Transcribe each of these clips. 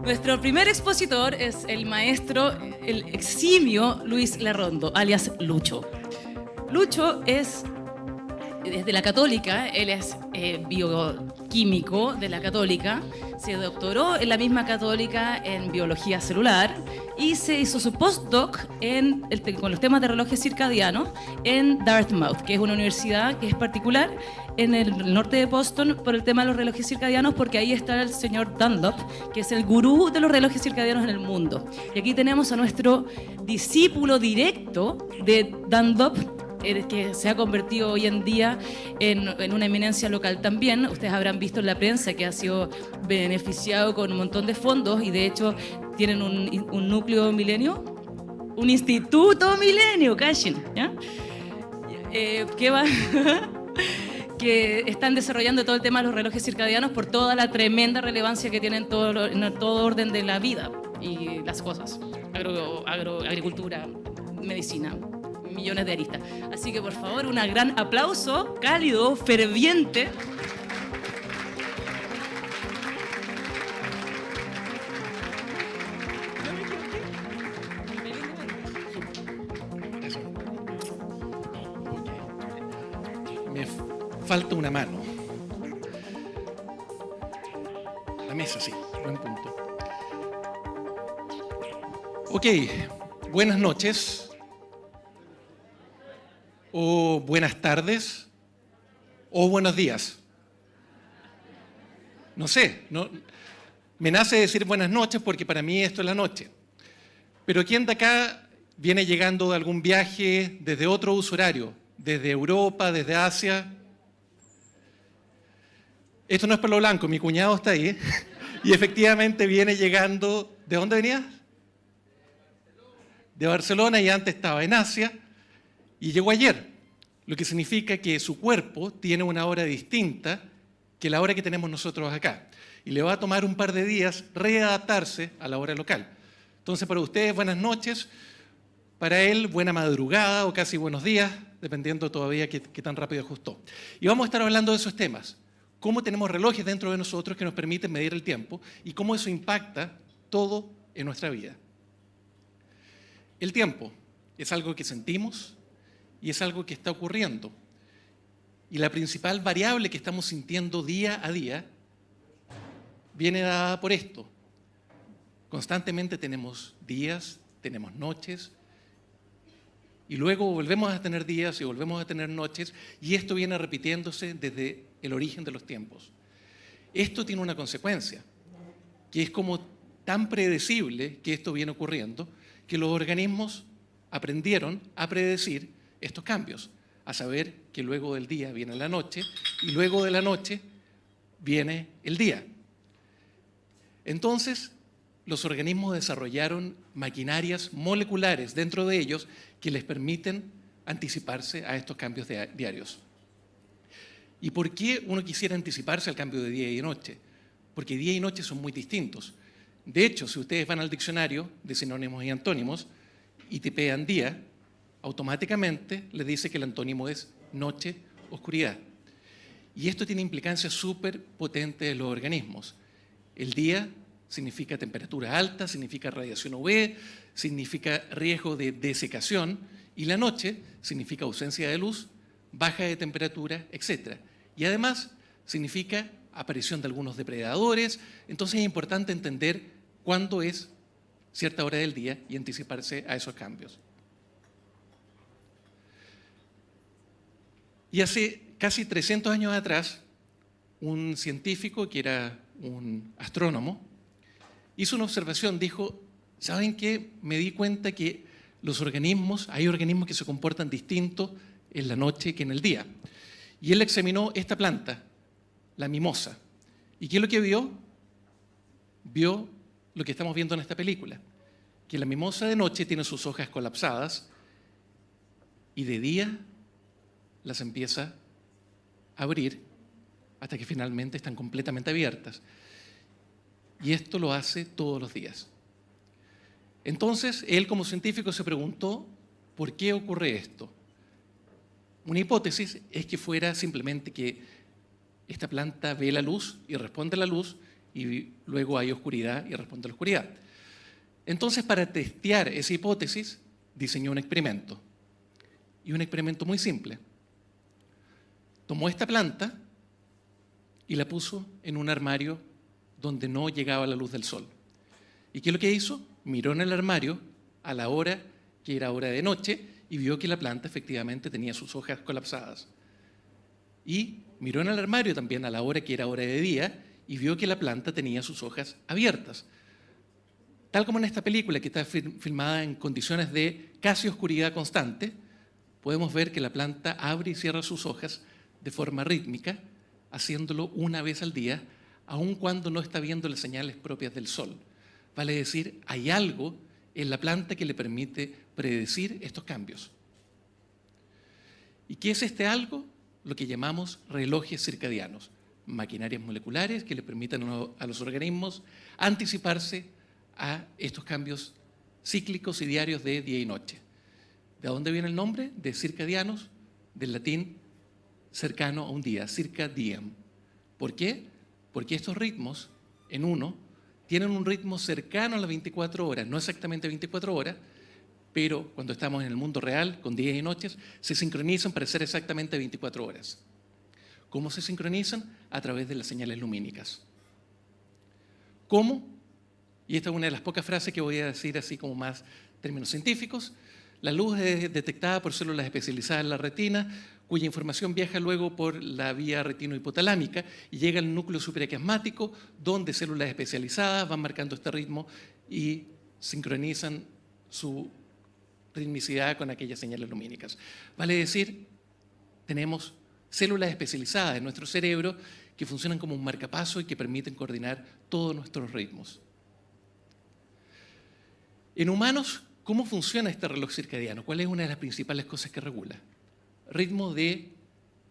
Nuestro primer expositor es el maestro, el eximio Luis Larrondo, alias Lucho. Lucho es de la Católica, él es bioquímico de la Católica, se doctoró en la misma Católica en biología celular y se hizo su postdoc con los temas de relojes circadianos en Dartmouth, que es una universidad que es particular en el norte de Boston por el tema de los relojes circadianos, porque ahí está el señor Dunlop, que es el gurú de los relojes circadianos en el mundo. Y aquí tenemos a nuestro discípulo directo de Dunlop, que se ha convertido hoy en día en una eminencia local también. Ustedes habrán visto en la prensa que ha sido beneficiado con un montón de fondos y de hecho tienen un núcleo milenio, un instituto milenio, cashin, ¿ya? Que va... que están desarrollando todo el tema de los relojes circadianos por toda la tremenda relevancia que tienen en todo orden de la vida y las cosas, agricultura, medicina, millones de aristas. Así que por favor, un gran aplauso, cálido, ferviente. Me falta una mano. La mesa, sí, buen punto. Ok, buenas noches, o buenas tardes, o buenos días. No sé, me nace decir buenas noches porque para mí esto es la noche. Pero ¿quién de acá viene llegando de algún viaje desde otro uso horario? Desde Europa, desde Asia. Esto no es pelo blanco, mi cuñado está ahí. Y efectivamente viene llegando... ¿De dónde venías? De Barcelona, y antes estaba en Asia. Y llegó ayer, lo que significa que su cuerpo tiene una hora distinta que la hora que tenemos nosotros acá. Y le va a tomar un par de días readaptarse a la hora local. Entonces, para ustedes, buenas noches. Para él, buena madrugada o casi buenos días, dependiendo todavía qué tan rápido ajustó. Y vamos a estar hablando de esos temas. Cómo tenemos relojes dentro de nosotros que nos permiten medir el tiempo y cómo eso impacta todo en nuestra vida. El tiempo es algo que sentimos y es algo que está ocurriendo. Y la principal variable que estamos sintiendo día a día viene dada por esto. Constantemente tenemos días, tenemos noches, y luego volvemos a tener días y volvemos a tener noches, y esto viene repitiéndose desde el origen de los tiempos. Esto tiene una consecuencia, que es como tan predecible que esto viene ocurriendo, que los organismos aprendieron a predecir estos cambios, a saber que luego del día viene la noche, y luego de la noche viene el día. Entonces, los organismos desarrollaron maquinarias moleculares dentro de ellos que les permiten anticiparse a estos cambios diarios. ¿Y por qué uno quisiera anticiparse al cambio de día y noche? Porque día y noche son muy distintos. De hecho, si ustedes van al diccionario de sinónimos y antónimos y tipean día, automáticamente les dice que el antónimo es noche, oscuridad. Y esto tiene implicancias súper potentes en los organismos. El día significa temperatura alta, significa radiación UV, significa riesgo de desecación, y la noche significa ausencia de luz, baja de temperatura, etc. Y además significa aparición de algunos depredadores. Entonces es importante entender cuándo es cierta hora del día y anticiparse a esos cambios. Y hace casi 300 años atrás, un científico que era un astrónomo hizo una observación, dijo, ¿saben qué? Me di cuenta que hay organismos que se comportan distintos en la noche que en el día. Y él examinó esta planta, la mimosa. ¿Y qué es lo que vio? Vio lo que estamos viendo en esta película, que la mimosa de noche tiene sus hojas colapsadas y de día las empieza a abrir hasta que finalmente están completamente abiertas. Y esto lo hace todos los días. Entonces, él como científico se preguntó, ¿por qué ocurre esto? Una hipótesis es que fuera simplemente que esta planta ve la luz y responde a la luz y luego hay oscuridad y responde a la oscuridad. Entonces, para testear esa hipótesis, diseñó un experimento. Y un experimento muy simple. Tomó esta planta y la puso en un armario donde no llegaba la luz del sol. ¿Y qué es lo que hizo? Miró en el armario a la hora que era hora de noche y vio que la planta efectivamente tenía sus hojas colapsadas. Y miró en el armario también a la hora que era hora de día y vio que la planta tenía sus hojas abiertas. Tal como en esta película que está filmada en condiciones de casi oscuridad constante, podemos ver que la planta abre y cierra sus hojas de forma rítmica, haciéndolo una vez al día, aun cuando no está viendo las señales propias del sol. Vale decir, hay algo en la planta que le permite predecir estos cambios. ¿Y qué es este algo? Lo que llamamos relojes circadianos, maquinarias moleculares que le permiten a los organismos anticiparse a estos cambios cíclicos y diarios de día y noche. ¿De dónde viene el nombre? De circadianos, del latín cercano a un día, circa diem. ¿Por qué? Porque estos ritmos, en uno, tienen un ritmo cercano a las 24 horas, no exactamente 24 horas, pero cuando estamos en el mundo real, con días y noches, se sincronizan para ser exactamente 24 horas. ¿Cómo se sincronizan? A través de las señales lumínicas. ¿Cómo? Y esta es una de las pocas frases que voy a decir así como más términos científicos. La luz es detectada por células especializadas en la retina, cuya información viaja luego por la vía retino-hipotalámica y llega al núcleo supraquiasmático, donde células especializadas van marcando este ritmo y sincronizan su ritmicidad con aquellas señales lumínicas. Vale decir, tenemos células especializadas en nuestro cerebro que funcionan como un marcapaso y que permiten coordinar todos nuestros ritmos. En humanos, ¿cómo funciona este reloj circadiano? ¿Cuál es una de las principales cosas que regula? Ritmo de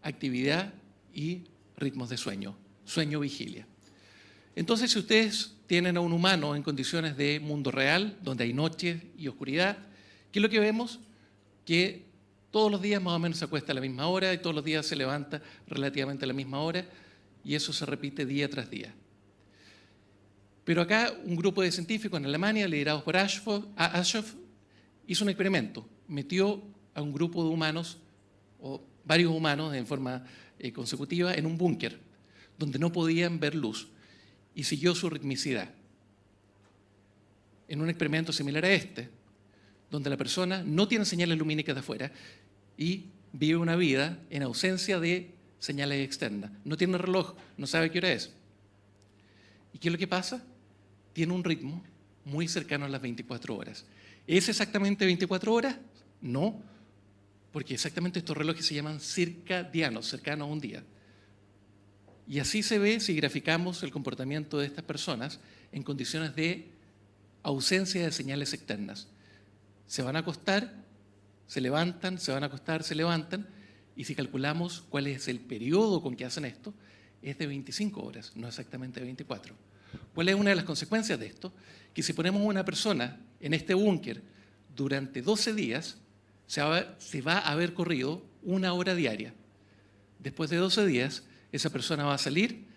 actividad y ritmos de sueño, sueño-vigilia. Entonces, si ustedes tienen a un humano en condiciones de mundo real, donde hay noche y oscuridad, ¿qué es lo que vemos? Que todos los días más o menos se acuesta a la misma hora y todos los días se levanta relativamente a la misma hora y eso se repite día tras día. Pero acá un grupo de científicos en Alemania, liderados por Aschoff, hizo un experimento. Metió a un grupo de humanos, o varios humanos en forma consecutiva, en un búnker, donde no podían ver luz, y siguió su ritmicidad. En un experimento similar a este, donde la persona no tiene señales lumínicas de afuera y vive una vida en ausencia de señales externas. No tiene reloj, no sabe qué hora es. ¿Y qué es lo que pasa? Tiene un ritmo muy cercano a las 24 horas. ¿Es exactamente 24 horas? No, porque exactamente estos relojes se llaman circadianos, cercanos a un día. Y así se ve si graficamos el comportamiento de estas personas en condiciones de ausencia de señales externas. Se van a acostar, se levantan, se van a acostar, se levantan, y si calculamos cuál es el periodo con que hacen esto, es de 25 horas, no exactamente de 24. ¿Cuál es una de las consecuencias de esto? Que si ponemos a una persona en este búnker durante 12 días, se va a haber corrido 1 hora diaria. Después de 12 días, esa persona va a salir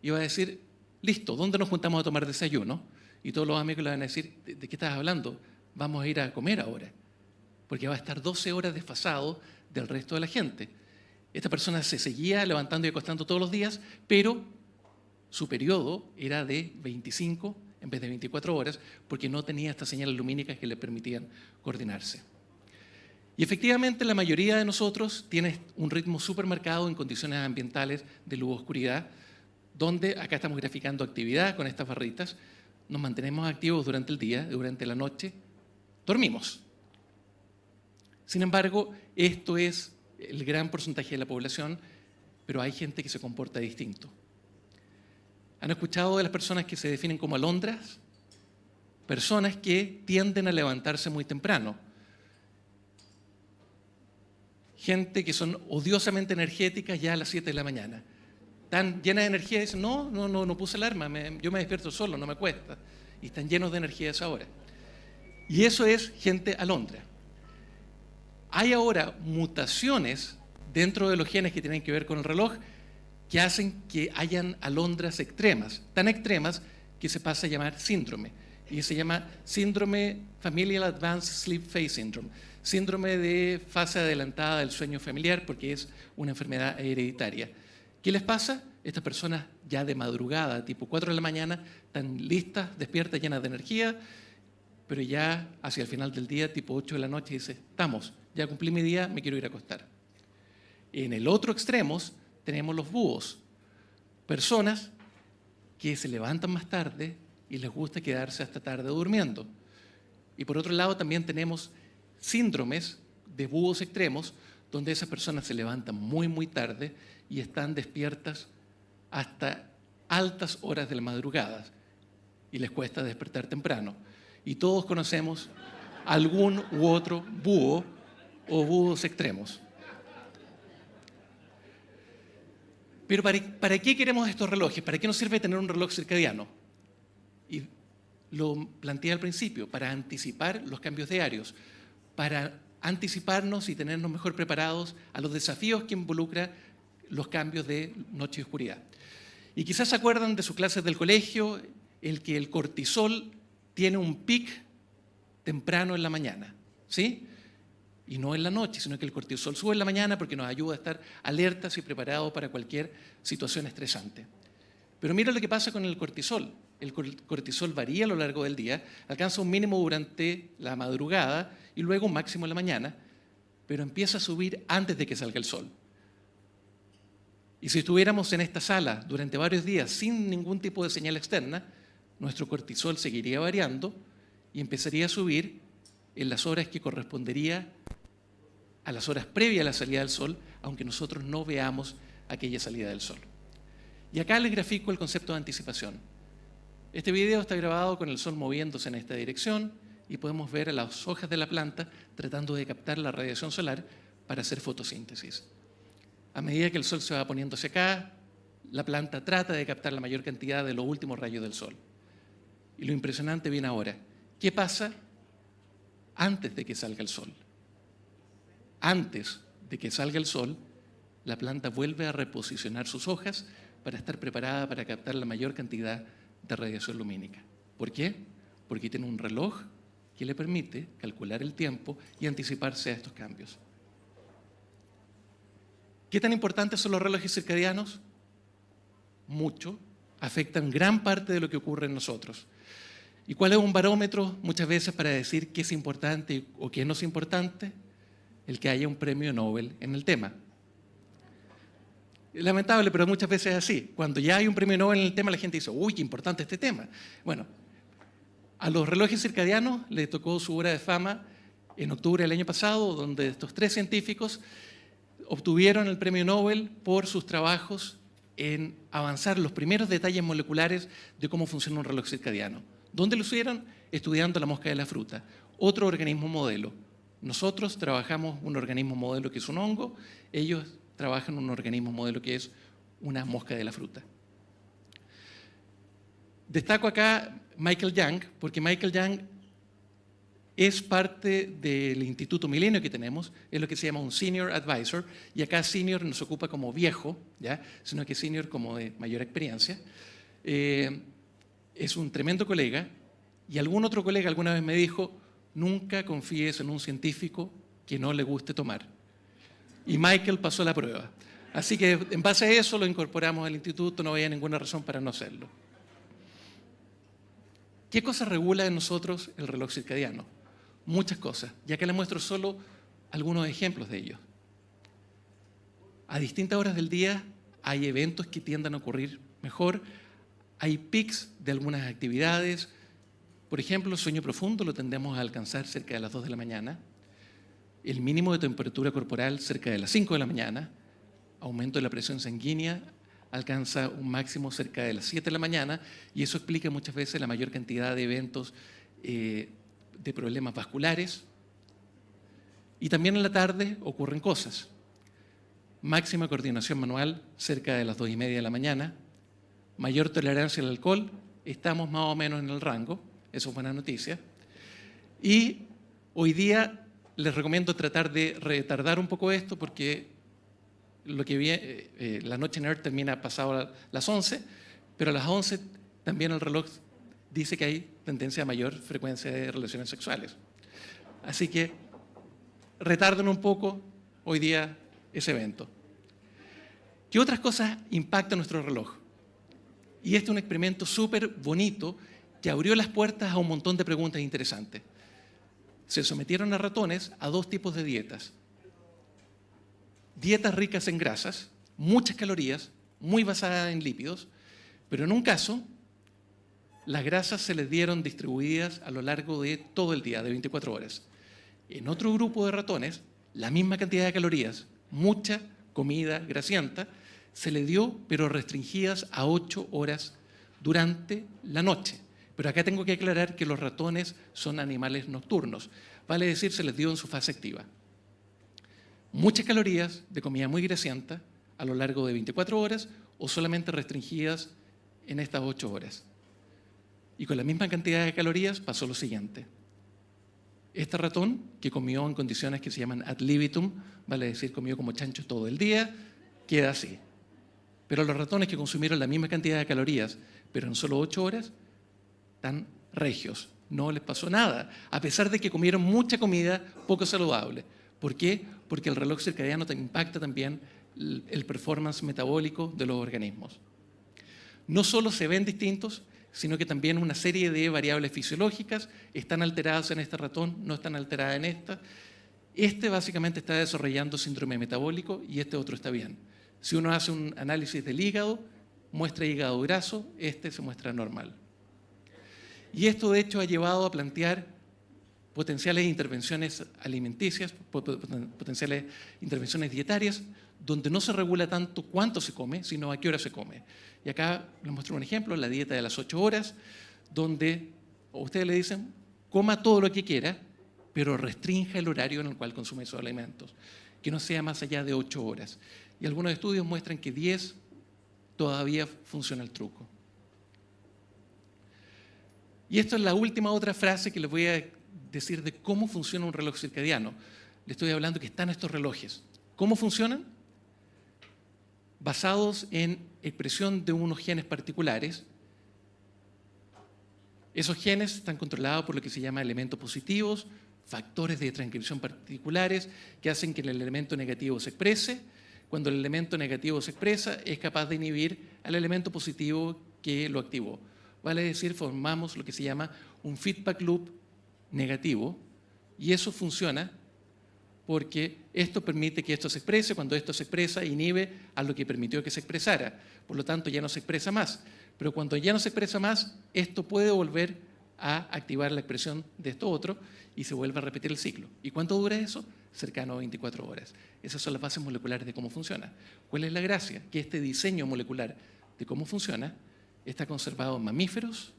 y va a decir, listo, ¿dónde nos juntamos a tomar desayuno? Y todos los amigos le van a decir, ¿de qué estás hablando? Vamos a ir a comer ahora. Porque va a estar 12 horas desfasado del resto de la gente. Esta persona se seguía levantando y acostando todos los días, pero su periodo era de 25 en vez de 24 horas, porque no tenía estas señales lumínicas que le permitían coordinarse. Y efectivamente la mayoría de nosotros tiene un ritmo súper marcado en condiciones ambientales de luz-oscuridad, donde acá estamos graficando actividad con estas barritas, nos mantenemos activos durante el día, durante la noche, dormimos. Sin embargo, esto es el gran porcentaje de la población, pero hay gente que se comporta distinto. ¿Han escuchado de las personas que se definen como alondras? Personas que tienden a levantarse muy temprano. Gente que son odiosamente energéticas ya a las 7 de la mañana. Están llenas de energía y dicen, no puse alarma, yo me despierto solo, no me cuesta. Y están llenos de energía a esa hora. Y eso es gente alondra. Hay ahora mutaciones dentro de los genes que tienen que ver con el reloj que hacen que hayan alondras extremas, tan extremas que se pasa a llamar síndrome. Y se llama síndrome Familial Advanced Sleep Phase Syndrome, síndrome de fase adelantada del sueño familiar, porque es una enfermedad hereditaria. ¿Qué les pasa? Estas personas ya de madrugada, tipo 4 de la mañana, están listas, despiertas, llenas de energía, pero ya hacia el final del día, tipo 8 de la noche, dice, estamos, ya cumplí mi día, me quiero ir a acostar. En el otro extremo tenemos los búhos, personas que se levantan más tarde y les gusta quedarse hasta tarde durmiendo. Y por otro lado también tenemos síndromes de búhos extremos, donde esas personas se levantan muy, muy tarde y están despiertas hasta altas horas de la madrugada y les cuesta despertar temprano. Y todos conocemos algún u otro búho o búhos extremos. Pero ¿para qué queremos estos relojes? ¿Para qué nos sirve tener un reloj circadiano? Y lo planteé al principio, para anticipar los cambios diarios, para anticiparnos y tenernos mejor preparados a los desafíos que involucra los cambios de noche y oscuridad. Y quizás se acuerdan de sus clases del colegio, el que el cortisol tiene un pic temprano en la mañana, ¿sí? Y no en la noche, sino que el cortisol sube en la mañana porque nos ayuda a estar alertas y preparados para cualquier situación estresante. Pero mira lo que pasa con el cortisol. El cortisol varía a lo largo del día, alcanza un mínimo durante la madrugada y luego un máximo en la mañana, pero empieza a subir antes de que salga el sol. Y si estuviéramos en esta sala durante varios días sin ningún tipo de señal externa, nuestro cortisol seguiría variando y empezaría a subir en las horas que correspondería a las horas previas a la salida del sol, aunque nosotros no veamos aquella salida del sol. Y acá les grafico el concepto de anticipación. Este video está grabado con el sol moviéndose en esta dirección y podemos ver a las hojas de la planta tratando de captar la radiación solar para hacer fotosíntesis. A medida que el sol se va poniendo hacia acá, la planta trata de captar la mayor cantidad de los últimos rayos del sol. Y lo impresionante viene ahora. ¿Qué pasa antes de que salga el sol? Antes de que salga el sol, la planta vuelve a reposicionar sus hojas para estar preparada para captar la mayor cantidad de radiación lumínica. ¿Por qué? Porque tiene un reloj que le permite calcular el tiempo y anticiparse a estos cambios. ¿Qué tan importantes son los relojes circadianos? Mucho. Afectan gran parte de lo que ocurre en nosotros. ¿Y cuál es un barómetro muchas veces para decir qué es importante o qué no es importante? El que haya un premio Nobel en el tema. Es lamentable, pero muchas veces es así. Cuando ya hay un premio Nobel en el tema, la gente dice, uy, qué importante este tema. Bueno, a los relojes circadianos les tocó su hora de fama en octubre del año pasado, donde estos 3 científicos obtuvieron el premio Nobel por sus trabajos en avanzar los primeros detalles moleculares de cómo funciona un reloj circadiano. ¿Dónde lo hicieron? Estudiando la mosca de la fruta, otro organismo modelo. Nosotros trabajamos un organismo modelo que es un hongo, ellos trabajan un organismo modelo que es una mosca de la fruta. Destaco acá Michael Young, porque Michael Young es parte del Instituto Milenio que tenemos, es lo que se llama un Senior Advisor, y acá Senior no se ocupa como viejo, ¿ya? Sino que Senior como de mayor experiencia. Es un tremendo colega, y algún otro colega alguna vez me dijo, nunca confíes en un científico que no le guste tomar. Y Michael pasó la prueba. Así que en base a eso lo incorporamos al instituto, no había ninguna razón para no hacerlo. ¿Qué cosas regula en nosotros el reloj circadiano? Muchas cosas, y acá les muestro solo algunos ejemplos de ellos. A distintas horas del día hay eventos que tienden a ocurrir mejor, hay pics de algunas actividades. Por ejemplo, el sueño profundo lo tendemos a alcanzar cerca de las 2 de la mañana, el mínimo de temperatura corporal cerca de las 5 de la mañana, aumento de la presión sanguínea alcanza un máximo cerca de las 7 de la mañana, y eso explica muchas veces la mayor cantidad de eventos de problemas vasculares. Y también en la tarde ocurren cosas. Máxima coordinación manual cerca de las 2:30 de la mañana, mayor tolerancia al alcohol, estamos más o menos en el rango, eso es buena noticia. Y hoy día les recomiendo tratar de retardar un poco esto porque la noche nerd termina pasado las 11, pero a las 11 también el reloj dice que hay tendencia a mayor frecuencia de relaciones sexuales. Así que retarden un poco hoy día ese evento. ¿Qué otras cosas impactan nuestro reloj? Y este es un experimento súper bonito que abrió las puertas a un montón de preguntas interesantes. Se sometieron a ratones a 2 tipos de dietas. Dietas ricas en grasas, muchas calorías, muy basadas en lípidos, pero en un caso, las grasas se les dieron distribuidas a lo largo de todo el día, de 24 horas. En otro grupo de ratones, la misma cantidad de calorías, mucha comida grasienta, se le dio, pero restringidas a 8 horas durante la noche. Pero acá tengo que aclarar que los ratones son animales nocturnos, vale decir, se les dio en su fase activa. Muchas calorías de comida muy grasienta a lo largo de 24 horas o solamente restringidas en estas 8 horas. Y con la misma cantidad de calorías pasó lo siguiente. Este ratón, que comió en condiciones que se llaman ad libitum, vale decir, comió como chancho todo el día, queda así. Pero los ratones que consumieron la misma cantidad de calorías, pero en solo 8 horas, están regios. No les pasó nada, a pesar de que comieron mucha comida poco saludable. ¿Por qué? Porque el reloj circadiano impacta también el performance metabólico de los organismos. No solo se ven distintos, sino que también una serie de variables fisiológicas están alteradas en este ratón, no están alteradas en esta. Este básicamente está desarrollando síndrome metabólico y este otro está bien. Si uno hace un análisis del hígado, muestra hígado graso, este se muestra normal. Y esto de hecho ha llevado a plantear potenciales intervenciones alimenticias, potenciales intervenciones dietarias, donde no se regula tanto cuánto se come, sino a qué hora se come. Y acá les muestro un ejemplo, la dieta de las 8 horas, donde ustedes le dicen, coma todo lo que quiera, pero restrinja el horario en el cual consume esos alimentos, que no sea más allá de 8 horas. Y algunos estudios muestran que 10 todavía funciona el truco. Y esto es la última otra frase que les voy a decir de cómo funciona un reloj circadiano. Les estoy hablando que están estos relojes. ¿Cómo funcionan? Basados en expresión de unos genes particulares. Esos genes están controlados por lo que se llama elementos positivos, factores de transcripción particulares que hacen que el elemento negativo se exprese. Cuando el elemento negativo se expresa, es capaz de inhibir al elemento positivo que lo activó. Vale decir, formamos lo que se llama un feedback loop negativo y eso funciona porque esto permite que esto se exprese. Cuando esto se expresa, inhibe a lo que permitió que se expresara. Por lo tanto, ya no se expresa más. Pero cuando ya no se expresa más, esto puede volver a activar la expresión de esto otro y se vuelve a repetir el ciclo. ¿Y cuánto dura eso? Cercano a 24 horas. Esas son las bases moleculares de cómo funciona. ¿Cuál es la gracia? Que este diseño molecular de cómo funciona está conservado en mamíferos,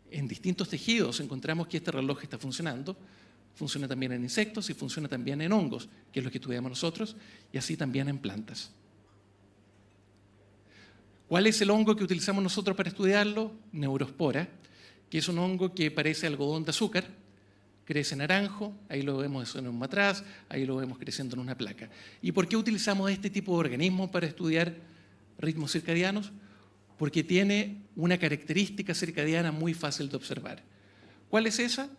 en distintos tejidos encontramos que este reloj está funcionando, funciona también en insectos y funciona también en hongos, que es lo que estudiamos nosotros, y así también en plantas. ¿Cuál es el hongo que utilizamos nosotros para estudiarlo? Neurospora, que es un hongo que parece algodón de azúcar, crece naranjo, ahí lo vemos en un matraz, ahí lo vemos creciendo en una placa. ¿Y por qué utilizamos este tipo de organismos para estudiar ritmos circadianos? Porque tiene una característica circadiana muy fácil de observar. ¿Cuál es esa?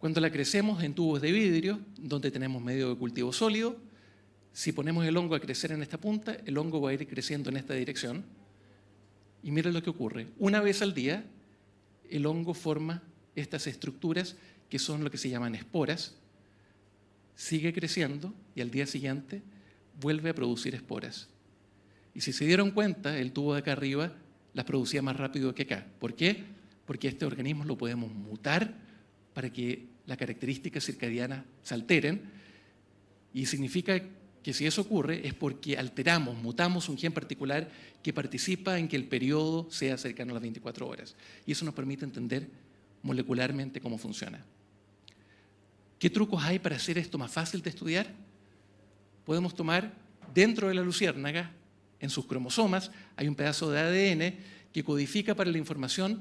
Cuando la crecemos en tubos de vidrio, donde tenemos medio de cultivo sólido, si ponemos el hongo a crecer en esta punta, el hongo va a ir creciendo en esta dirección. Y miren lo que ocurre. Una vez al día, el hongo forma estas estructuras que son lo que se llaman esporas, sigue creciendo y al día siguiente vuelve a producir esporas. Y si se dieron cuenta, el tubo de acá arriba las producía más rápido que acá. ¿Por qué? Porque este organismo lo podemos mutar para que las características circadianas se alteren. Y significa que si eso ocurre es porque alteramos, mutamos un gen particular que participa en que el periodo sea cercano a las 24 horas. Y eso nos permite entender molecularmente cómo funciona. ¿Qué trucos hay para hacer esto más fácil de estudiar? Podemos tomar dentro de la luciérnaga, en sus cromosomas, hay un pedazo de ADN que codifica para la información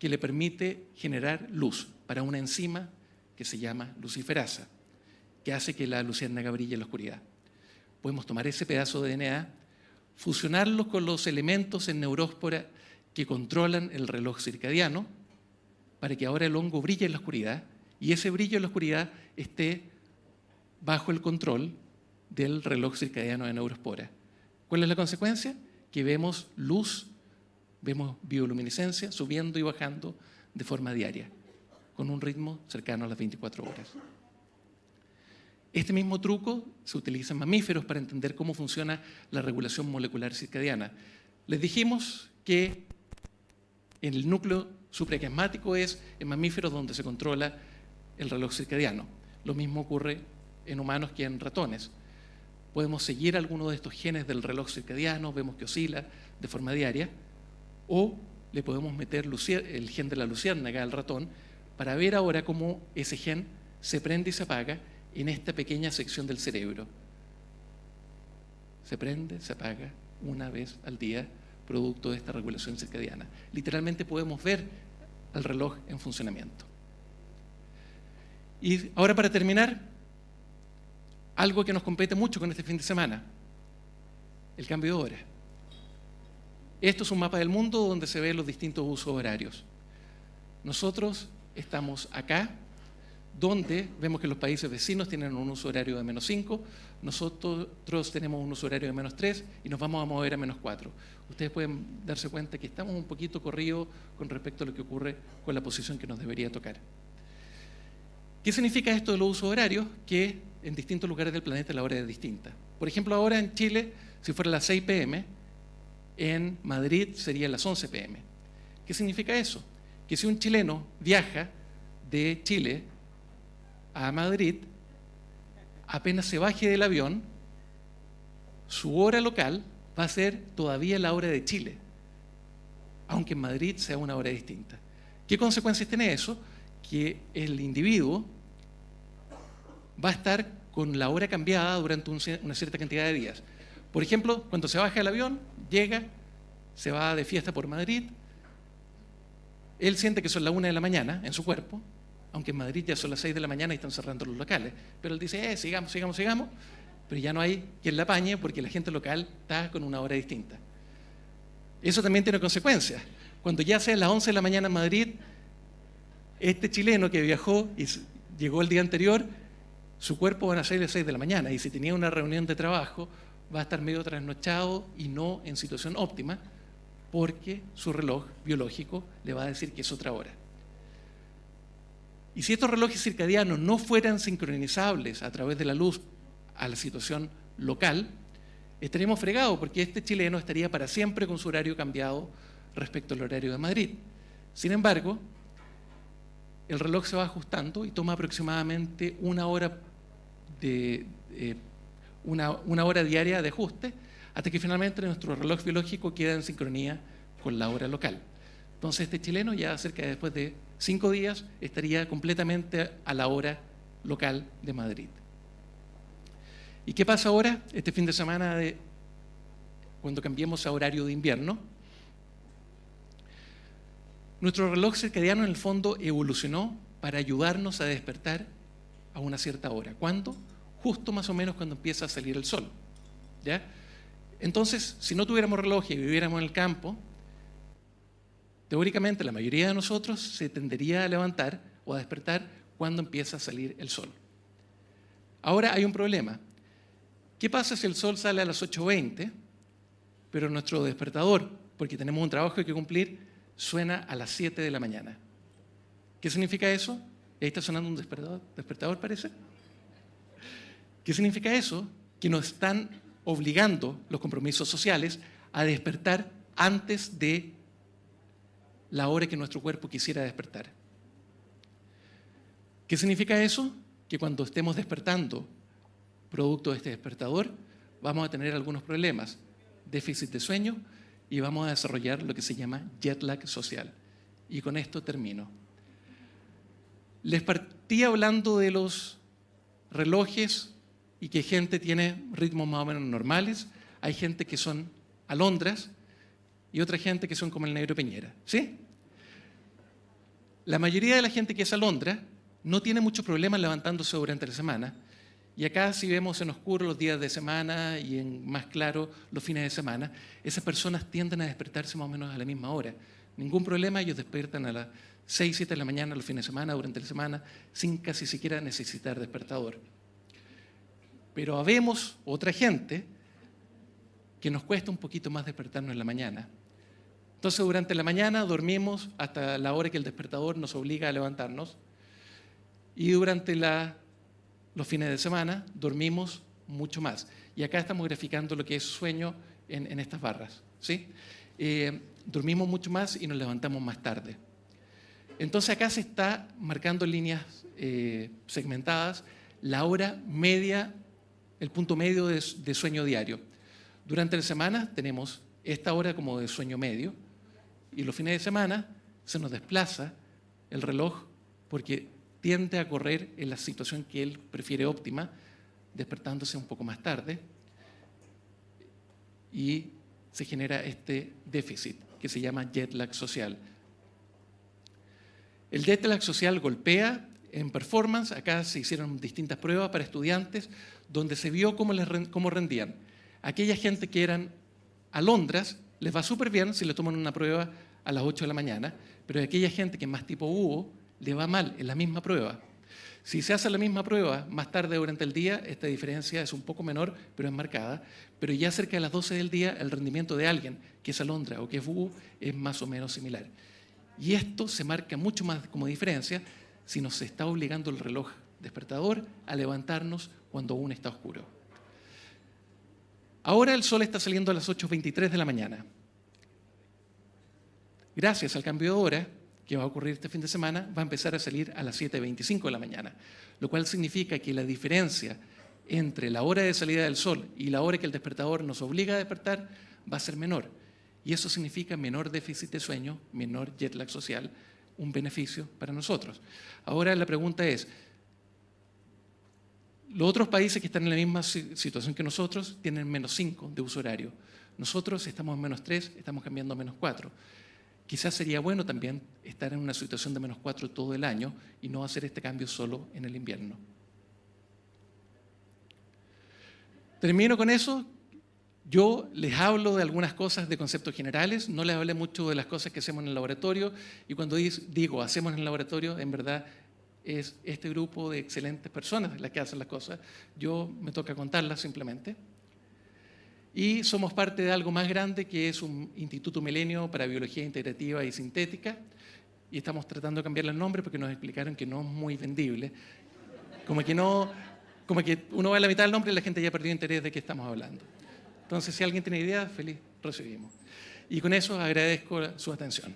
que le permite generar luz para una enzima que se llama luciferasa, que hace que la luciérnaga brille en la oscuridad. podemos tomar ese pedazo de DNA, fusionarlo con los elementos en neuróspora que controlan el reloj circadiano, para que ahora el hongo brille en la oscuridad y ese brillo en la oscuridad esté bajo el control del reloj circadiano de neurospora. ¿Cuál es la consecuencia? Que vemos luz, vemos bioluminiscencia subiendo y bajando de forma diaria, con un ritmo cercano a las 24 horas. Este mismo truco se utiliza en mamíferos para entender cómo funciona la regulación molecular circadiana. Les dijimos que el núcleo supraquiasmático es en mamíferos donde se controla el reloj circadiano. Lo mismo ocurre en humanos que en ratones. Podemos seguir alguno de estos genes del reloj circadiano, vemos que oscila de forma diaria, o le podemos meter el gen de la luciérnaga al ratón para ver ahora cómo ese gen se prende y se apaga en esta pequeña sección del cerebro. Se prende, se apaga una vez al día, producto de esta regulación circadiana. Literalmente podemos ver al reloj en funcionamiento. Y ahora, para terminar, algo que nos compete mucho con este fin de semana, el cambio de hora. Esto es un mapa del mundo donde se ven los distintos usos horarios. Nosotros estamos acá, donde vemos que los países vecinos tienen un uso horario de -5, nosotros tenemos un uso horario de -3 y nos vamos a mover a -4. Ustedes pueden darse cuenta que estamos un poquito corridos con respecto a lo que ocurre con la posición que nos debería tocar. ¿Qué significa esto de los usos horarios? Que en distintos lugares del planeta la hora es distinta. Por ejemplo, ahora en Chile, si fuera las 6 p.m., en Madrid sería las 11 p.m. ¿Qué significa eso? Que si un chileno viaja de Chile a Madrid, apenas se baje del avión, su hora local va a ser todavía la hora de Chile, aunque en Madrid sea una hora distinta. ¿Qué consecuencias tiene eso? Que el individuo va a estar con la hora cambiada durante una cierta cantidad de días. Por ejemplo, cuando se baja del avión, llega, se va de fiesta por Madrid, él siente que son las 1 de la mañana en su cuerpo, aunque en Madrid ya son las 6 de la mañana y están cerrando los locales. Pero él dice, sigamos, pero ya no hay quien la apañe porque la gente local está con una hora distinta. Eso también tiene consecuencias. Cuando ya sea las 11 de la mañana en Madrid, este chileno que viajó y llegó el día anterior, su cuerpo va a ser las 6 de la mañana y si tenía una reunión de trabajo va a estar medio trasnochado y no en situación óptima porque su reloj biológico le va a decir que es otra hora. Y si estos relojes circadianos no fueran sincronizables a través de la luz a la situación local, estaríamos fregados porque este chileno estaría para siempre con su horario cambiado respecto al horario de Madrid. Sin embargo, el reloj se va ajustando y toma aproximadamente una hora diaria de ajuste hasta que finalmente nuestro reloj biológico queda en sincronía con la hora local. Entonces este chileno ya cerca de después de 5 días estaría completamente a la hora local de Madrid. ¿Y qué pasa ahora, este fin de semana, cuando cambiemos a horario de invierno? Nuestro reloj circadiano en el fondo evolucionó para ayudarnos a despertar a una cierta hora. ¿Cuándo? Justo más o menos cuando empieza a salir el sol. ¿Ya? Entonces, si no tuviéramos reloj y viviéramos en el campo, teóricamente la mayoría de nosotros se tendería a levantar o a despertar cuando empieza a salir el sol. Ahora hay un problema. ¿Qué pasa si el sol sale a las 8:20, pero nuestro despertador, porque tenemos un trabajo que cumplir, suena a las 7 de la mañana? ¿Qué significa eso? Y ahí está sonando un despertador, parece. ¿Qué significa eso? Que nos están obligando los compromisos sociales a despertar antes de la hora que nuestro cuerpo quisiera despertar. ¿Qué significa eso? Que cuando estemos despertando producto de este despertador, vamos a tener algunos problemas, déficit de sueño, y vamos a desarrollar lo que se llama jet lag social. Y con esto termino. Les partí hablando de los relojes y que gente tiene ritmos más o menos normales. Hay gente que son alondras y otra gente que son como el negro Peñera. ¿Sí? La mayoría de la gente que es alondra no tiene muchos problemas levantándose durante la semana Y acá si vemos en oscuro los días de semana y en más claro los fines de semana, esas personas tienden a despertarse más o menos a la misma hora. Ningún problema, ellos despiertan a las 6, 7 de la mañana los fines de semana, durante la semana, sin casi siquiera necesitar despertador. Pero habemos otra gente que nos cuesta un poquito más despertarnos en la mañana. Entonces durante la mañana dormimos hasta la hora que el despertador nos obliga a levantarnos y durante los fines de semana dormimos mucho más. Y acá estamos graficando lo que es sueño en estas barras, ¿sí? Dormimos mucho más y nos levantamos más tarde. Entonces acá se está marcando en líneas segmentadas la hora media, el punto medio de sueño diario. Durante la semana tenemos esta hora como de sueño medio y los fines de semana se nos desplaza el reloj porque tiende a correr en la situación que él prefiere óptima, despertándose un poco más tarde y se genera este déficit que se llama jet lag social. El jet lag social golpea en performance. Acá se hicieron distintas pruebas para estudiantes donde se vio cómo rendían. Aquella gente que eran alondras les va súper bien si le toman una prueba a las 8 de la mañana, pero aquella gente que es más tipo búho le va mal en la misma prueba. Si se hace la misma prueba más tarde durante el día, esta diferencia es un poco menor, pero es marcada. Pero ya cerca de las 12 del día, el rendimiento de alguien que es alondra o que es búho es más o menos similar. Y esto se marca mucho más como diferencia si nos está obligando el reloj despertador a levantarnos cuando aún está oscuro. Ahora el sol está saliendo a las 8:23 de la mañana. Gracias al cambio de hora que va a ocurrir este fin de semana, va a empezar a salir a las 7:25 de la mañana, lo cual significa que la diferencia entre la hora de salida del sol y la hora que el despertador nos obliga a despertar va a ser menor. Y eso significa menor déficit de sueño, menor jet lag social, un beneficio para nosotros. Ahora la pregunta es, los otros países que están en la misma situación que nosotros tienen -5 de uso horario. Nosotros estamos en -3, estamos cambiando a -4. Quizás sería bueno también estar en una situación de -4 todo el año y no hacer este cambio solo en el invierno. Termino con eso. Yo les hablo de algunas cosas de conceptos generales, no les hablé mucho de las cosas que hacemos en el laboratorio, y cuando digo hacemos en el laboratorio, en verdad es este grupo de excelentes personas las que hacen las cosas. Yo me toca contarlas simplemente. Y somos parte de algo más grande que es un Instituto Milenio para Biología Integrativa y Sintética, y estamos tratando de cambiarle el nombre porque nos explicaron que no es muy vendible. Como que uno va a la mitad del nombre y la gente ya perdió interés de qué estamos hablando. Entonces, si alguien tiene idea, feliz recibimos. Y con eso agradezco su atención.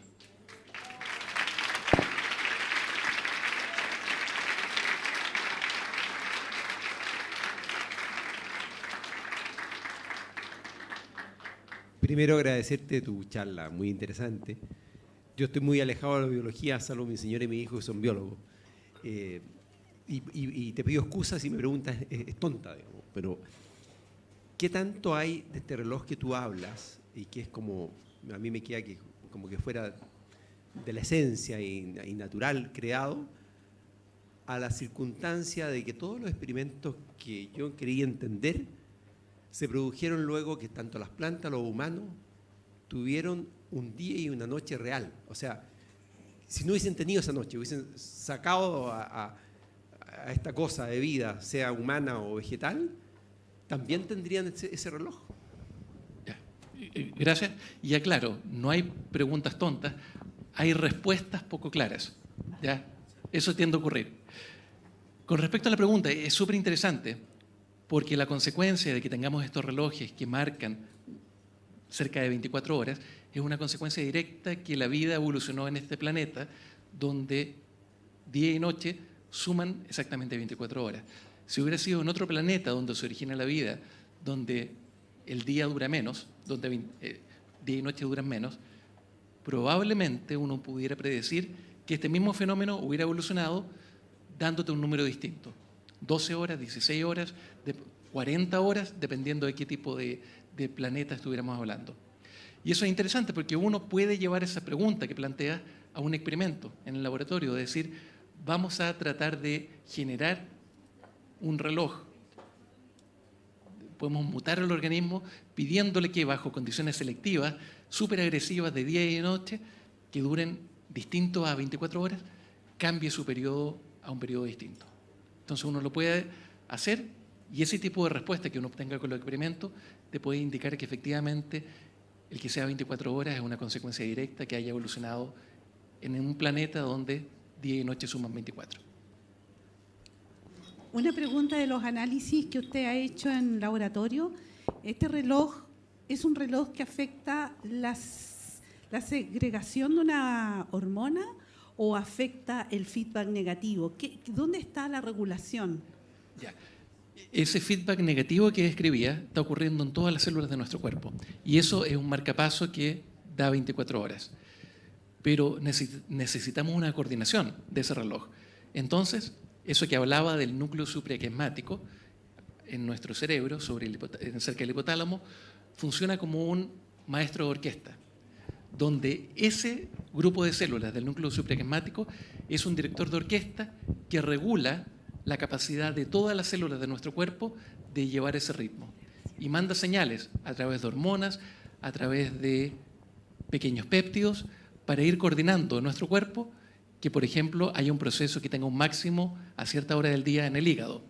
Primero agradecerte tu charla, muy interesante. Yo estoy muy alejado de la biología, salvo mi señora y mi hijo que son biólogos. Y te pido excusas si me preguntas, es tonta, digamos, pero ¿qué tanto hay de este reloj que tú hablas y que es como, a mí me queda que como que fuera de la esencia y natural creado, a la circunstancia de que todos los experimentos que yo quería entender se produjeron luego que tanto las plantas, los humanos, tuvieron un día y una noche real? O sea, si no hubiesen tenido esa noche, hubiesen sacado a esta cosa de vida, sea humana o vegetal, también tendrían ese reloj. Gracias. Y aclaro, no hay preguntas tontas, hay respuestas poco claras. ¿Ya? Eso tiende a ocurrir. Con respecto a la pregunta, es súper interesante, porque la consecuencia de que tengamos estos relojes que marcan cerca de 24 horas es una consecuencia directa que la vida evolucionó en este planeta, donde día y noche suman exactamente 24 horas. Si hubiera sido en otro planeta donde se origina la vida, donde el día dura menos, donde día y noche duran menos, probablemente uno pudiera predecir que este mismo fenómeno hubiera evolucionado dándote un número distinto. 12 horas, 16 horas, 40 horas, dependiendo de qué tipo de planeta estuviéramos hablando. Y eso es interesante porque uno puede llevar esa pregunta que plantea a un experimento en el laboratorio, de decir, vamos a tratar de generar un reloj podemos mutar al organismo pidiéndole que bajo condiciones selectivas, súper agresivas de día y de noche, que duren distinto a 24 horas, cambie su periodo a un periodo distinto. Entonces uno lo puede hacer y ese tipo de respuesta que uno obtenga con los experimentos te puede indicar que efectivamente el que sea 24 horas es una consecuencia directa que haya evolucionado en un planeta donde día y noche suman 24. Una pregunta de los análisis que usted ha hecho en laboratorio. ¿Este reloj es un reloj que afecta la segregación de una hormona o afecta el feedback negativo? ¿Dónde está la regulación? Ya. Ese feedback negativo que describía está ocurriendo en todas las células de nuestro cuerpo y eso es un marcapaso que da 24 horas. Pero necesitamos una coordinación de ese reloj. Entonces, eso que hablaba del núcleo supraquiasmático en nuestro cerebro, cerca del hipotálamo, funciona como un maestro de orquesta, donde ese grupo de células del núcleo supraquiasmático es un director de orquesta que regula la capacidad de todas las células de nuestro cuerpo de llevar ese ritmo y manda señales a través de hormonas, a través de pequeños péptidos, para ir coordinando nuestro cuerpo que, por ejemplo, haya un proceso que tenga un máximo a cierta hora del día en el hígado.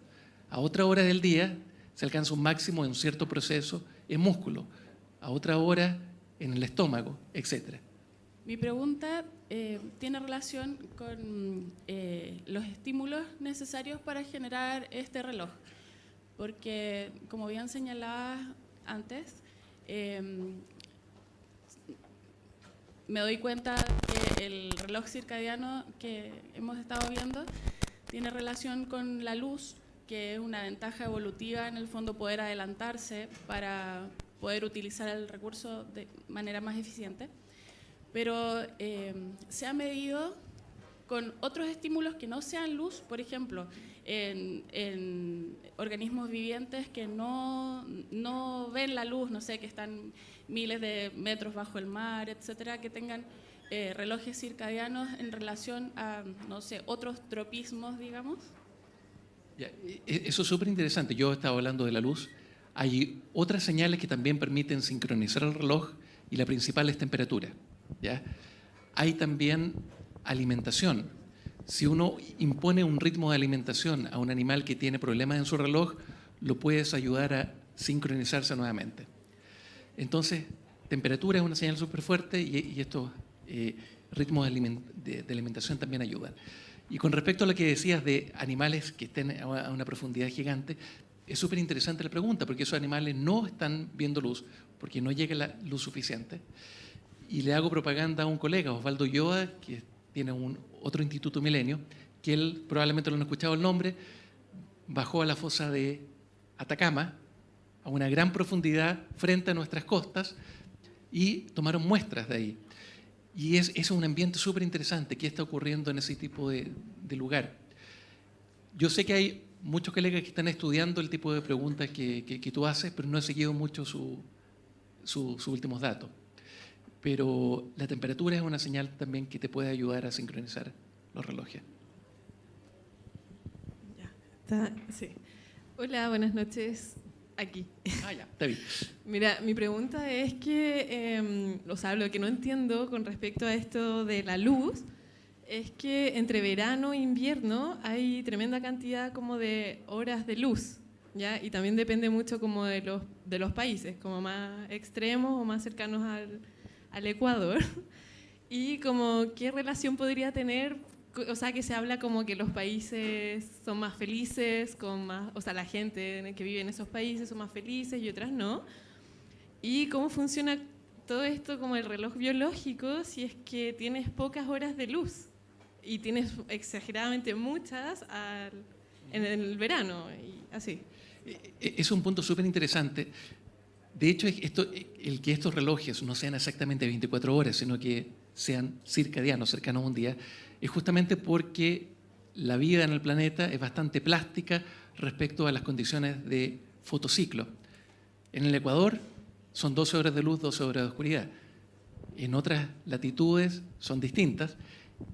A otra hora del día se alcanza un máximo en un cierto proceso en músculo, a otra hora en el estómago, etc. Mi pregunta tiene relación con los estímulos necesarios para generar este reloj, porque, como bien señalaba antes, me doy cuenta que el reloj circadiano que hemos estado viendo tiene relación con la luz, que es una ventaja evolutiva, en el fondo, poder adelantarse para poder utilizar el recurso de manera más eficiente. Pero se ha medido con otros estímulos que no sean luz, por ejemplo, en organismos vivientes que no ven la luz, no sé, que están miles de metros bajo el mar, etcétera, que tengan relojes circadianos en relación a, no sé, otros tropismos, digamos. Ya, eso es súper interesante. Yo estaba hablando de la luz. Hay otras señales que también permiten sincronizar el reloj y la principal es temperatura. ¿Ya? Hay también alimentación. Si uno impone un ritmo de alimentación a un animal que tiene problemas en su reloj, lo puedes ayudar a sincronizarse nuevamente. Entonces, temperatura es una señal súper fuerte y estos ritmos de alimentación también ayudan. Y con respecto a lo que decías de animales que estén a una profundidad gigante, es súper interesante la pregunta, porque esos animales no están viendo luz, porque no llega la luz suficiente. Y le hago propaganda a un colega, Osvaldo Ulloa, que tiene otro Instituto Milenio, que él, probablemente lo han escuchado el nombre, bajó a la fosa de Atacama, a una gran profundidad frente a nuestras costas, y tomaron muestras de ahí. Y es un ambiente súper interesante. ¿Qué está ocurriendo en ese tipo de lugar? Yo sé que hay muchos colegas que están estudiando el tipo de preguntas que tú haces, pero no he seguido mucho sus últimos datos. Pero la temperatura es una señal también que te puede ayudar a sincronizar los relojes. Sí. Hola, buenas noches. Aquí. Ah, ya, está bien. Mira, mi pregunta es que, o sea, lo que no entiendo con respecto a esto de la luz es que entre verano e invierno hay tremenda cantidad como de horas de luz, ¿ya? Y también depende mucho como de los países, como más extremos o más cercanos al Ecuador. Y como qué relación podría tener, o sea, que se habla como que los países son más felices, o sea, la gente que vive en esos países son más felices y otras no. Y cómo funciona todo esto como el reloj biológico si es que tienes pocas horas de luz y tienes exageradamente muchas en el verano y así. Es un punto súper interesante. De hecho, el que estos relojes no sean exactamente 24 horas, sino que sean circadianos, cercanos a un día, es justamente porque la vida en el planeta es bastante plástica respecto a las condiciones de fotociclo. En el Ecuador son 12 horas de luz, 12 horas de oscuridad. En otras latitudes son distintas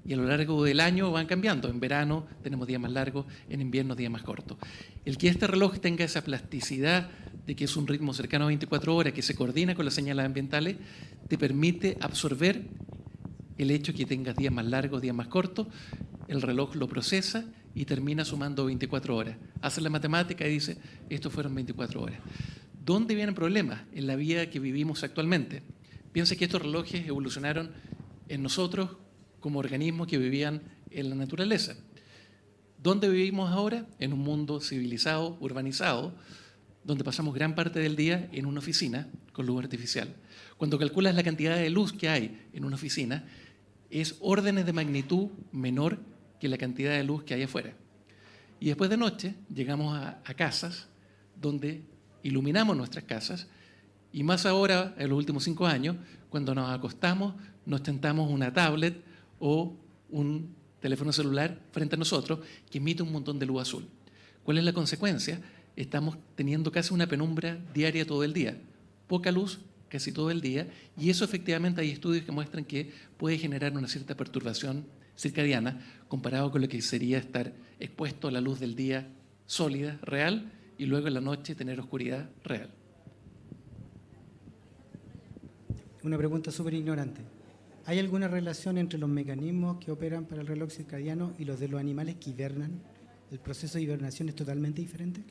y a lo largo del año van cambiando. En verano tenemos días más largos, en invierno días más cortos. El que este reloj tenga esa plasticidad de que es un ritmo cercano a 24 horas, que se coordina con las señales ambientales, te permite absorber el hecho de que tengas días más largos, días más cortos, el reloj lo procesa y termina sumando 24 horas. Hace la matemática y dice, estos fueron 24 horas. ¿Dónde vienen problemas? En la vida que vivimos actualmente. Piensa que estos relojes evolucionaron en nosotros como organismos que vivían en la naturaleza. ¿Dónde vivimos ahora? En un mundo civilizado, urbanizado, donde pasamos gran parte del día en una oficina con luz artificial. Cuando calculas la cantidad de luz que hay en una oficina, es órdenes de magnitud menor que la cantidad de luz que hay afuera. Y después de noche llegamos a casas donde iluminamos nuestras casas, y más ahora, en los últimos 5 años, cuando nos acostamos, nos tentamos una tablet o un teléfono celular frente a nosotros que emite un montón de luz azul. ¿Cuál es la consecuencia? Estamos teniendo casi una penumbra diaria todo el día. Poca luz casi todo el día, y eso efectivamente hay estudios que muestran que puede generar una cierta perturbación circadiana comparado con lo que sería estar expuesto a la luz del día sólida, real, y luego en la noche tener oscuridad real. Una pregunta súper ignorante. ¿Hay alguna relación entre los mecanismos que operan para el reloj circadiano y los de los animales que hibernan? ¿El proceso de hibernación es totalmente diferente?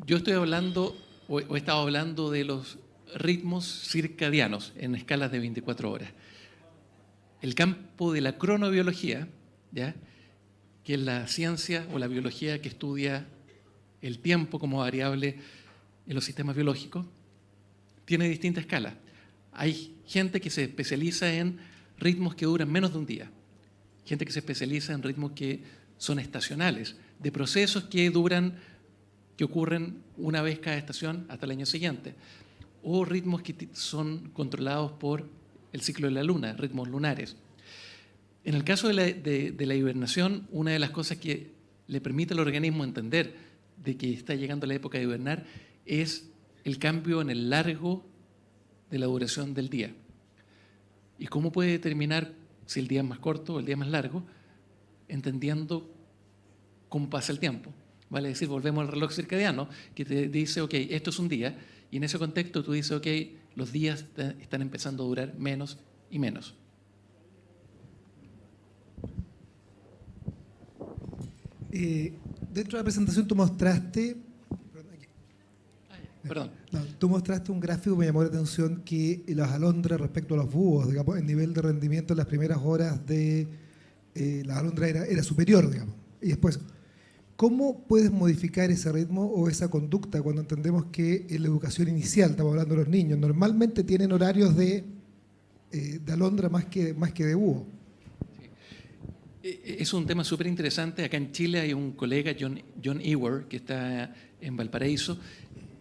Yo estoy hablando, o he estado hablando de los ritmos circadianos en escalas de 24 horas. El campo de la cronobiología, ¿ya?, que es la ciencia o la biología que estudia el tiempo como variable en los sistemas biológicos, tiene distintas escalas. Hay gente que se especializa en ritmos que duran menos de un día, gente que se especializa en ritmos que son estacionales, de procesos que ocurren una vez cada estación hasta el año siguiente, o ritmos que son controlados por el ciclo de la luna, ritmos lunares. En el caso de la hibernación, una de las cosas que le permite al organismo entender de que está llegando la época de hibernar es el cambio en el largo de la duración del día. ¿Y cómo puede determinar si el día es más corto o el día es más largo? Entendiendo cómo pasa el tiempo. Vale decir, volvemos al reloj circadiano, que te dice, ok, esto es un día, y en ese contexto tú dices, ok, los días están empezando a durar menos y menos. Dentro de la presentación tú mostraste... Perdón. No, tú mostraste un gráfico que me llamó la atención, que las alondras respecto a los búhos, digamos, el nivel de rendimiento en las primeras horas de las alondras era superior, digamos. Y después, ¿cómo puedes modificar ese ritmo o esa conducta cuando entendemos que en la educación inicial, estamos hablando de los niños, normalmente tienen horarios de alondra más que de búho? Es un tema súper interesante. Acá en Chile hay un colega, John Ewer, que está en Valparaíso,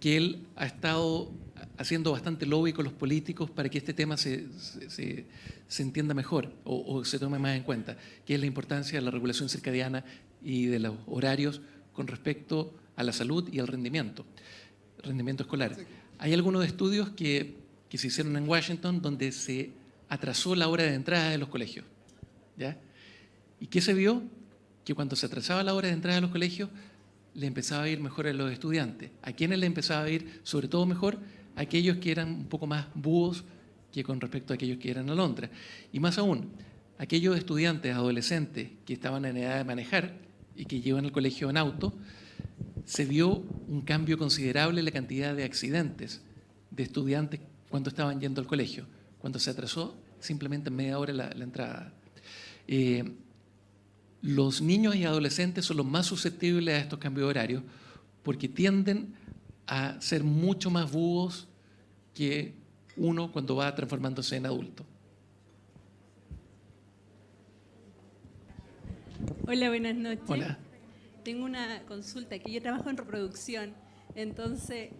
que él ha estado haciendo bastante lobby con los políticos para que este tema se entienda mejor o se tome más en cuenta, que es la importancia de la regulación circadiana y de los horarios con respecto a la salud y al rendimiento escolar. Hay algunos estudios que se hicieron en Washington donde se atrasó la hora de entrada de los colegios, ¿ya? ¿Y qué se vio? Que cuando se atrasaba la hora de entrada de los colegios, le empezaba a ir mejor a los estudiantes. ¿A quiénes le empezaba a ir sobre todo mejor? A aquellos que eran un poco más búhos que con respecto a aquellos que eran alondras. Y más aún, aquellos estudiantes, adolescentes que estaban en edad de manejar y que llevan al colegio en auto, se vio un cambio considerable en la cantidad de accidentes de estudiantes cuando estaban yendo al colegio, cuando se atrasó simplemente en media hora la entrada. Los niños y adolescentes son los más susceptibles a estos cambios de horario porque tienden a ser mucho más búhos que uno cuando va transformándose en adulto. Hola, buenas noches. Hola. Tengo una consulta, que yo trabajo en reproducción, entonces,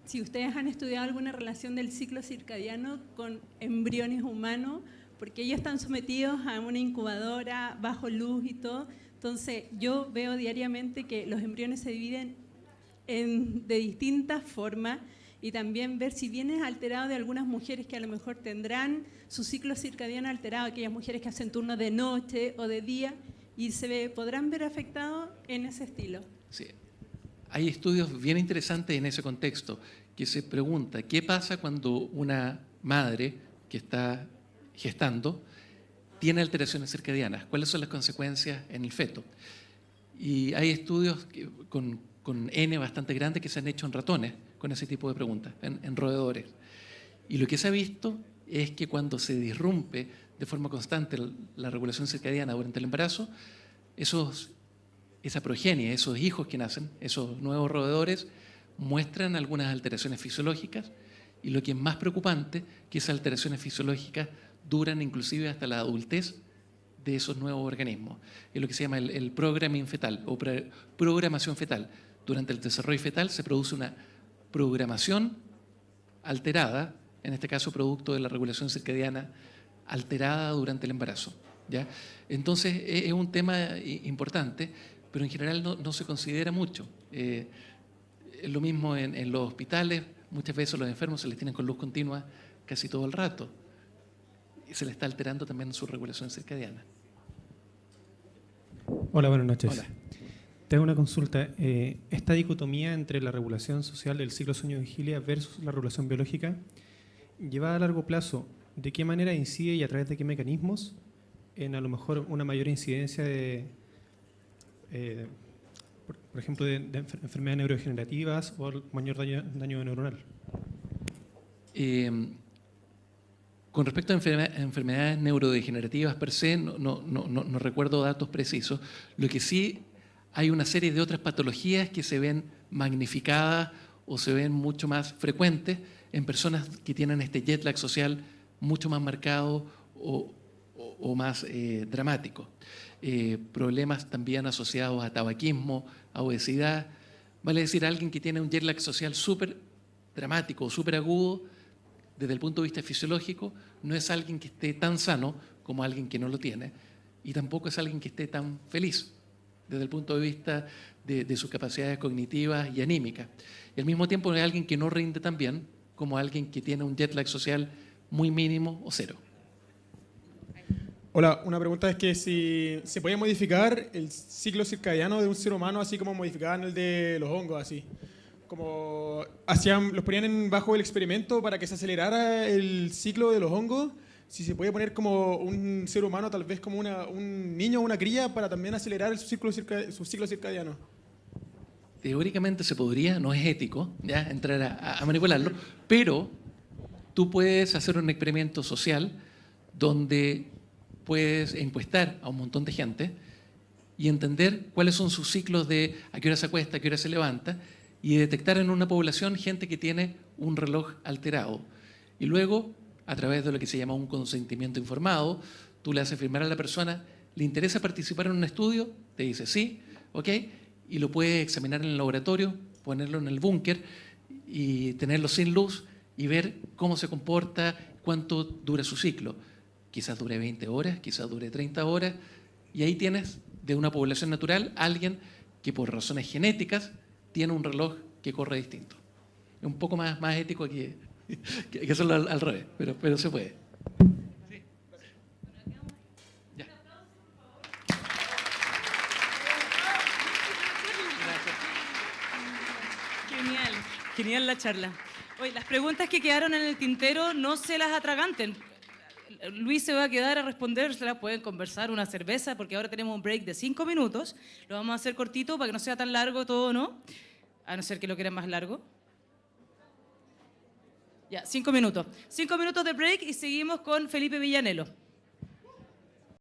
si ustedes han estudiado alguna relación del ciclo circadiano con embriones humanos, porque ellos están sometidos a una incubadora bajo luz y todo, entonces yo veo diariamente que los embriones se dividen de distintas formas y también ver si viene alterado de algunas mujeres que a lo mejor tendrán su ciclo circadiano alterado, aquellas mujeres que hacen turnos de noche o de día y podrán ver afectados en ese estilo. Sí. Hay estudios bien interesantes en ese contexto que se pregunta qué pasa cuando una madre que está gestando tiene alteraciones circadianas, cuáles son las consecuencias en el feto. Y hay estudios con N bastante grandes que se han hecho en ratones con ese tipo de preguntas, en roedores. Y lo que se ha visto es que cuando se disrumpe de forma constante la regulación circadiana durante el embarazo, esa progenie, esos hijos que nacen, esos nuevos roedores, muestran algunas alteraciones fisiológicas, y lo que es más preocupante, que esas alteraciones fisiológicas duran inclusive hasta la adultez de esos nuevos organismos. Es lo que se llama el programming fetal o programación fetal. Durante el desarrollo fetal se produce una programación alterada, en este caso producto de la regulación circadiana alterada durante el embarazo, ¿ya? Entonces es un tema importante, pero en general no se considera mucho. Es lo mismo en los hospitales, muchas veces los enfermos se les tienen con luz continua casi todo el rato. Y se les está alterando también su regulación circadiana. Hola, buenas noches. Hola. Te hago una consulta. Esta dicotomía entre la regulación social del ciclo sueño-vigilia versus la regulación biológica, llevada a largo plazo, ¿de qué manera incide y a través de qué mecanismos en a lo mejor una mayor incidencia de, por ejemplo, de enfermedades neurodegenerativas o mayor daño neuronal? Con respecto a enfermedades neurodegenerativas per se, no recuerdo datos precisos. Lo que sí, hay una serie de otras patologías que se ven magnificadas o se ven mucho más frecuentes en personas que tienen este jet lag social mucho más marcado o más dramático. Problemas también asociados a tabaquismo, a obesidad. Vale decir, alguien que tiene un jet lag social súper dramático o súper agudo, desde el punto de vista fisiológico, no es alguien que esté tan sano como alguien que no lo tiene, y tampoco es alguien que esté tan feliz desde el punto de vista de sus capacidades cognitivas y anímicas. Y al mismo tiempo es alguien que no rinde tan bien como alguien que tiene un jet lag social muy mínimo o cero. Hola, una pregunta es que si se puede modificar el ciclo circadiano de un ser humano así como modificaban el de los hongos, así. Como los ponían bajo el experimento para que se acelerara el ciclo de los hongos, si se puede poner como un ser humano, tal vez como un niño o una cría, para también acelerar su ciclo circadiano. Teóricamente se podría, no es ético ya entrar a manipularlo, pero tú puedes hacer un experimento social donde puedes encuestar a un montón de gente y entender cuáles son sus ciclos de a qué hora se acuesta, a qué hora se levanta, y detectar en una población gente que tiene un reloj alterado. Y luego, a través de lo que se llama un consentimiento informado, tú le haces firmar a la persona, ¿le interesa participar en un estudio? Te dice sí, ¿ok? Y lo puedes examinar en el laboratorio, ponerlo en el búnker y tenerlo sin luz y ver cómo se comporta, cuánto dura su ciclo. Quizás dure 20 horas, quizás dure 30 horas, y ahí tienes de una población natural alguien que por razones genéticas tiene un reloj que corre distinto. Es un poco más ético que hacerlo al revés, pero se puede. Sí. Ya. Genial la charla. Oye, las preguntas que quedaron en el tintero no se las atraganten. Luis se va a quedar a responder, se las pueden conversar, una cerveza, porque ahora tenemos un break de 5 minutos. Lo vamos a hacer cortito para que no sea tan largo todo, ¿no? A no ser que lo quieran más largo. Ya, 5 minutos. 5 minutos de break y seguimos con Felipe Villanelo.